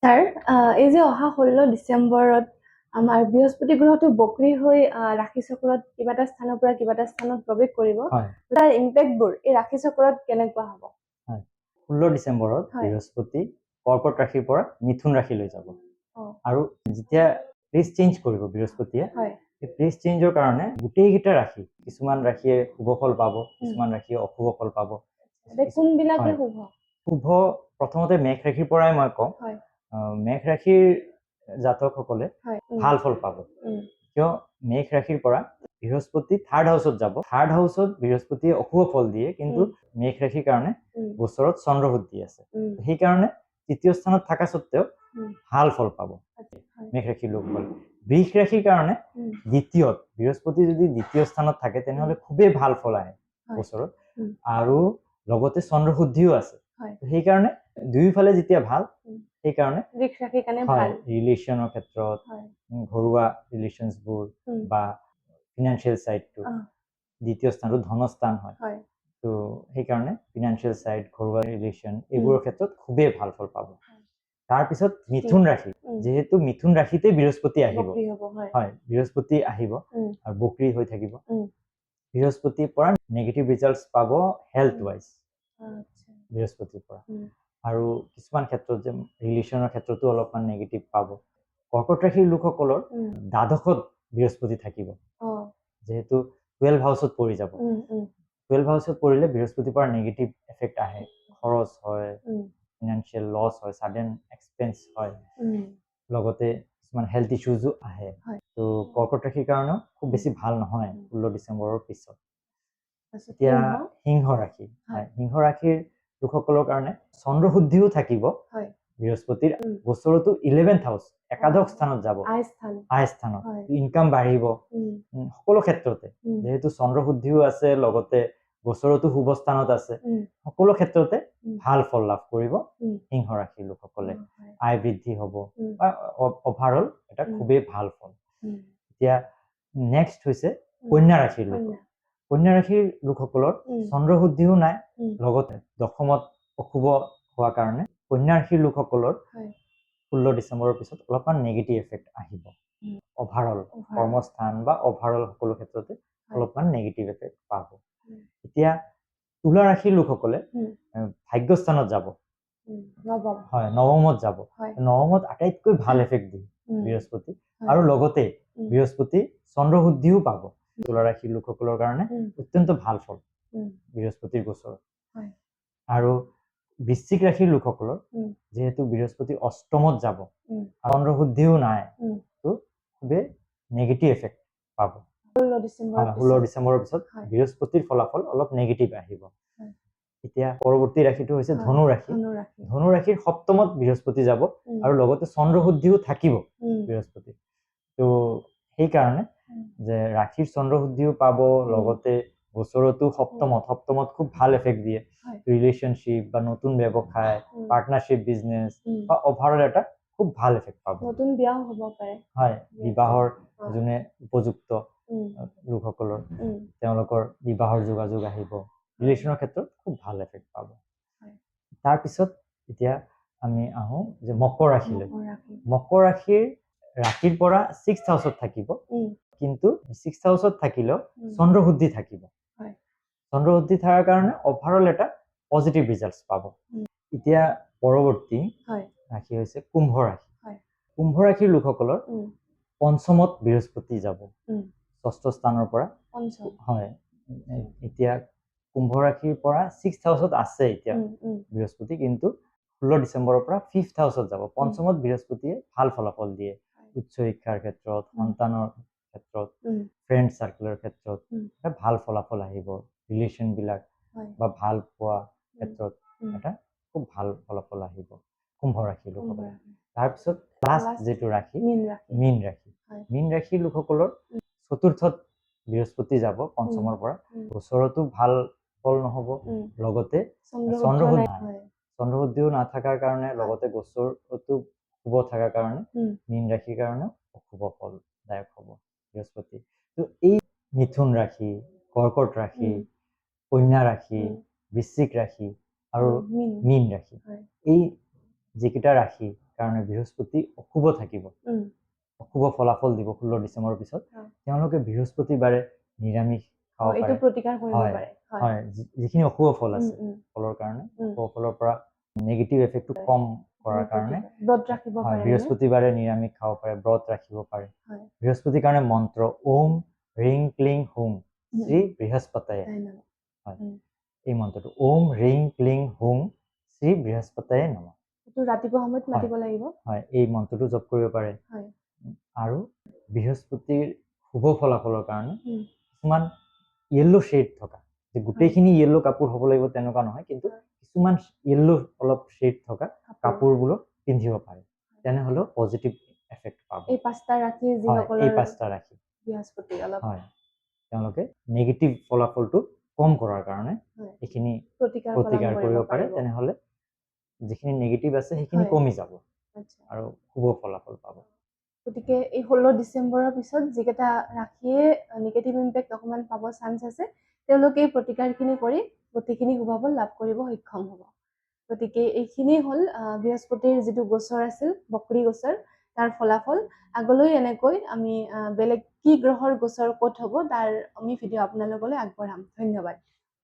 Sir, এই যে অহা 16 ডিচেম্বৰত আমাৰ বৃহস্পতি গ্ৰহটো বক্ৰী হৈ ৰাশি চক্ৰত কিবা এটা স্থানৰ পৰা কিবা এটা স্থানত প্ৰৱেশ কৰিব। হয় তাৰ ইম্পেক্টবোৰ এই ৰাশি চক্ৰত কেনেকুৱা হ'ব? হয় 16 ডিচেম্বৰত হয়। বৃহস্পতি কৰ্কট ৰাশিৰ পৰা মিথুন ৰাশিলৈ যাব অ', আৰু যেতিয়া প্লেচ চেঞ্জ কৰিব বৃহস্পতিয়ে হয়। এই প্লেচ চেঞ্জৰ কাৰণে গোটেইকেইটা ৰাশি কিছুমান ৰাশিয়ে শুভ ফল পাব, কিছুমান ৰাশিয়ে অশুভ ফল পাব। এতিয়া কোনবিলাকে হয়। শুভ? শুভ প্ৰথমতে মেঘ ৰাশিৰ পৰাই মই কওঁ। হয়। মেঘ ৰাশিৰ জাতকসকলে হয়। ভাল ফল পাব, কিয় মেঘ ৰাশিৰ পৰা বৃহস্পতি থাৰ্ড হাউচত যাব। থাৰ্ড হাউচত বৃহস্পতিয়ে অশুভ ফল দিয়ে, কিন্তু মেঘ ৰাশিৰ কাৰণে গোচৰত চন্দ্ৰবুদ্ধি আছে, সেইকাৰণে তৃতীয় স্থানত থকা স্বত্বেও ভাল ফল পাব মেঘ ৰাশিৰ লোকসকলে। বৃষ ৰাশিৰ কাৰণে দ্বিতীয়ত বৃহস্পতি যদি দ্বিতীয় স্থানত থাকে তেনেহলে খুবেই ভাল ফল আহে গোচৰত, আৰু লগতে চন্দ্ৰশুদ্ধিও আছে। সেইকাৰণে দুয়োফালে যেতিয়া ভাল, সেইকাৰণে ৰিলেশ্যনৰ ক্ষেত্ৰত, ঘৰুৱা ৰিলেশ্যনছবোৰ বা ফিনান্সিয়েল চাইডটো দ্বিতীয় স্থানটো ধনস্থান হয়, তো সেইকাৰণে ফিনান্সিয়েল চাইড, ঘৰুৱা ৰিলেশ্যন এইবোৰৰ ক্ষেত্ৰত খুবেই ভাল ফল পাব। তাৰপিছত মিথুন ৰাশি, যিহেতু মিথুন ৰাশিতে বৃহস্পতি আহিব, হয় বৃহস্পতি আহিব আৰু বক্ৰী হৈ থাকিব, বৃহস্পতিৰ পৰা নেগেটিভ ৰিজাল্টছ পাব হেল্থ ৱাইজ বৃহস্পতিৰ পৰা, আৰু কিছুমান ক্ষেত্ৰত যে ৰিলেশ্যনৰ ক্ষেত্ৰতো অলপমান নেগেটিভ পাব। কৰ্কট ৰাশিৰ লোকসকলৰ দ্বাদশত বৃহস্পতি থাকিব, যিহেতু 12 হাউচত পৰি যাব। 12 হাউচত পৰিলে বৃহস্পতিৰ পৰা নেগেটিভ এফেক্ট আহে, খৰচ হয়, ফিনান্সিয়েল লছ হয়, ছাডেন এক্সপেন্স হয়, লগতে কিছুমান হেল্থ ইছ্যুজো আহে। তো কৰ্কট ৰাশিৰ কাৰণেও খুব বেছি ভাল নহয় 16 ডিচেম্বৰৰ পিছত। এতিয়া সিংহ ৰাশি, সিংহ ৰাশিৰ লোকসকলৰ কাৰণে চন্দ্ৰশুদ্ধিও থাকিব বৃহস্পতিৰ বছৰতো 11th হাউচ, একাদশ স্থানত যাব, আয় স্থানত ইনকাম বাঢ়িব সকলো ক্ষেত্ৰতে, যেহেতু চন্দ্ৰশুদ্ধিও আছে, লগতে বছৰতো শুভ স্থানত আছে, সকলো ক্ষেত্ৰতে ভাল ফল লাভ কৰিব সিংহ ৰাশিৰ লোকসকলে। আয় বৃদ্ধি হ'ব বা অভাৰঅল এটা খুবেই ভাল ফল। এতিয়া নেক্সট হৈছে কন্যা ৰাশিৰ লোক। কন্যা ৰাশিৰ লোকসকলৰ চন্দ্ৰশুদ্ধিও নাই, লগতে দশমত অশুভ হোৱাৰ কাৰণে কন্যা ৰাশিৰ লোকসকলৰ 16 ডিচেম্বৰৰ পিছত অলপমান নেগেটিভ এফেক্ট আহিব। অভাৰঅল কৰ্মস্থান বা অভাৰঅল সকলো ক্ষেত্ৰতে অলপমান নেগেটিভ এফেক্ট পাব। এতিয়া তুলা ৰাশিৰ লোকসকলে ভাগ্যস্থানত যাব, হয় নৱমত যাব। নৱমত আটাইতকৈ ভাল এফেক্ট দিয়ে বৃহস্পতি, আৰু লগতে বৃহস্পতি চন্দ্ৰশুদ্ধিও পাব। তুলা ৰাশিৰ লোকসকলৰ কাৰণে অত্যন্ত ভাল ফল বৃহস্পতিৰ গোচৰত। আৰু বৃশ্চিক ৰাশিৰ লোকসকলৰ যিহেতু বৃহস্পতি অষ্টমত যাব, চন্দ্ৰশুদ্ধিও নাই, তো খুবেই নেগেটিভ এফেক্ট পাব। 16 ডিচেম্বৰৰ পিছত বৃহস্পতিৰ ফলাফল অলপ নেগেটিভ আহিব। এতিয়া পৰৱৰ্তী ৰাশিটো হৈছে ধনু ৰাশি। ধনু ৰাশিৰ সপ্তমত বৃহস্পতি যাব, আৰু লগতে চন্দ্ৰশুদ্ধিও থাকিব বৃহস্পতি। তো সেইকাৰণে যে ৰাশিৰ চন্দ্ৰশুদ্ধিও পাব, লগতে বছৰতো সপ্তমত খুব ভাল এফেক্ট দিয়ে। ৰিলেশ্যনশ্বিপ বা নতুন ব্যৱসায়, পাৰ্টনাৰশ্বিপ বিজনেছ বা অভাৰঅল এটা খুব ভাল এফেক্ট পাব। নতুন বিয়াও হ'ব পাৰে, হয় বিবাহৰ যোনে উপযুক্ত লোকসকলৰ তেওঁলোকৰ বিবাহৰ যোগাযোগ আহিব, ৰিলেশ্যনৰ ক্ষেত্ৰত খুব ভাল এফেক্ট পাব। তাৰপিছত এতিয়া আমি আহোঁ যে মকৰ ৰাশিলৈ। মকৰ ৰাশিৰ পৰা 6th হাউচত থাকিব, কিন্তু 6th হাউচত থাকিলেও চন্দ্ৰশুদ্ধি থাকিব। চন্দ্ৰশুদ্ধি থকাৰ কাৰণে অভাৰঅল এটা পজিটিভ ৰিজাল্টছ পাব। এতিয়া পৰৱৰ্তী ৰাশি হৈছে কুম্ভ ৰাশি। কুম্ভ ৰাশিৰ লোকসকলৰ পঞ্চমত বৃহস্পতি যাব, ষষ্ঠ স্থানৰ পৰা, হয় এতিয়া কুম্ভ ৰাশিৰ পৰা 6th হাউচত আছে এতিয়া বৃহস্পতি, কিন্তু 16 ডিচেম্বৰৰ পৰা 5th হাউচত যাব। পঞ্চমত বৃহস্পতিয়ে ভাল ফলাফল দিয়ে উচ্চ শিক্ষাৰ ক্ষেত্ৰত, সন্তানৰ ক্ষেত্ৰত, ফ্ৰেণ্ড চাৰ্কেলৰ ক্ষেত্ৰত এটা ভাল ফলাফল আহিব। ৰিলেশ্যন বিলাক বা ভাল পোৱা ক্ষেত্ৰত এটা খুব ভাল ফলাফল আহিব কুম্ভ ৰাশিৰ লোকসকলৰ। তাৰপিছত লাষ্ট যিটো ৰাশি মীন ৰাশি। মীন ৰাশিৰ লোকসকলৰ চতুৰ্থত বৃহস্পতি যাব পঞ্চমৰ পৰা, বছৰতো ভাল ফল নহ'ব, লগতে চন্দ্ৰশুদ্ধিও নাথাকাৰ কাৰণে, লগতে গোচৰতো শুভ থকাৰ কাৰণে মীন ৰাশিৰ কাৰণেও অশুভ ফলদায়ক হ'ব বৃহস্পতি। তো এই মিথুন ৰাশি, কৰ্কট ৰাশি, কন্যা ৰাশি, বৃশ্চিক ৰাশি আৰু মীন ৰাশি, এই যিকেইটা ৰাশি কাৰণে বৃহস্পতি অশুভ থাকিব, উম, অশুভ ফলাফল দিব 16 ডিচেম্বৰৰ পিছত, হয়। তেওঁলোকে বৃহস্পতিবাৰে নিৰামিষ খাব এইটো পাৰে। প্ৰতিকাৰ কৰিব হয়, পাৰে। হয়, যিখিনি অশুভ ফল উম, আছে উম, ফলৰ কাৰণে, উম। অশুভ ফলৰ পৰা নেগেটিভ এফেক্টটো কম কৰাৰ সেইখিনি কাৰণে প্ৰতিকাৰ। ব্ৰত ৰাখিব হয়, পাৰে মানে। বৃহস্পতিবাৰে নিৰামিষ খাব পাৰে, ব্ৰত ৰাখিব পাৰে। হয়। বৃহস্পতিৰ কাৰণে মন্ত্ৰ ওম ৰিং ক্লিং হোম উম, শ্ৰী বৃহস্পতায়ে। ধন্যবাদ। হয়, উম। এই মন্ত্ৰটো ওম ৰিং ক্লিং হোম শ্ৰী বৃহস্পতায়ে নমঃ। এইটো ৰাতিপুৱা সময়ত হয়। মাতিব লাগিব। হয়, এই মন্ত্ৰটো জপ কৰিব পাৰে। হয়। আৰু বৃহস্পতিৰ শুভ ফলাফলৰ কাৰণে উম, কিছুমান য়েল্লো শ্বেড থকা, যে গোটেইখিনি য়েল্লো কাপোৰ হ'ব লাগিব তেনেকুৱা নহয়, কিন্তু হয়। কিছুমান য়েল্লো অলপ শ্বেড থকা কাপোৰ। কাপোৰবোৰো পিন্ধিব পাৰে, তেনেহ'লেও পজিটিভ এফেক্ট পাব। এই 5টা ৰাশি হয়, এই যিসকলৰ 5টা ৰাশি বৃহস্পতি অলপ হয়, তেওঁলোকে নেগেটিভ ফলাফলটো কম কৰাৰ কাৰণে হয়, এইখিনি প্ৰতিকাৰ পালন প্ৰতিকাৰ কৰিব পাৰে, পাৰিব। তেনেহ'লে যিখিনি নেগেটিভ আছে সেইখিনি হয়। কমি যাব আচ্ছা। আৰু শুভ ফলাফল পাব। গতিকে এই 16 ডিচেম্বৰৰ পিছত যিকেইটা ৰাশিয়ে নিগেটিভ ইম্পেক্ট অকণমান পাব চান্স আছে, তেওঁলোকে এই প্ৰতিকাৰখিনি কৰি গোটেইখিনি শুভ ফল লাভ কৰিব সক্ষম হ'ব। গতিকে এইখিনি হ'ল বৃহস্পতিৰ যিটো গোচৰ আছিল, বক্ৰী গোচৰ, তাৰ ফলাফল। আগলৈ এনেকৈ আমি বেলেগ কি গ্ৰহৰ গোচৰ ক'ত হ'ব তাৰ আমি ভিডিঅ' আপোনালোকলৈ আগবঢ়াম। ধন্যবাদ।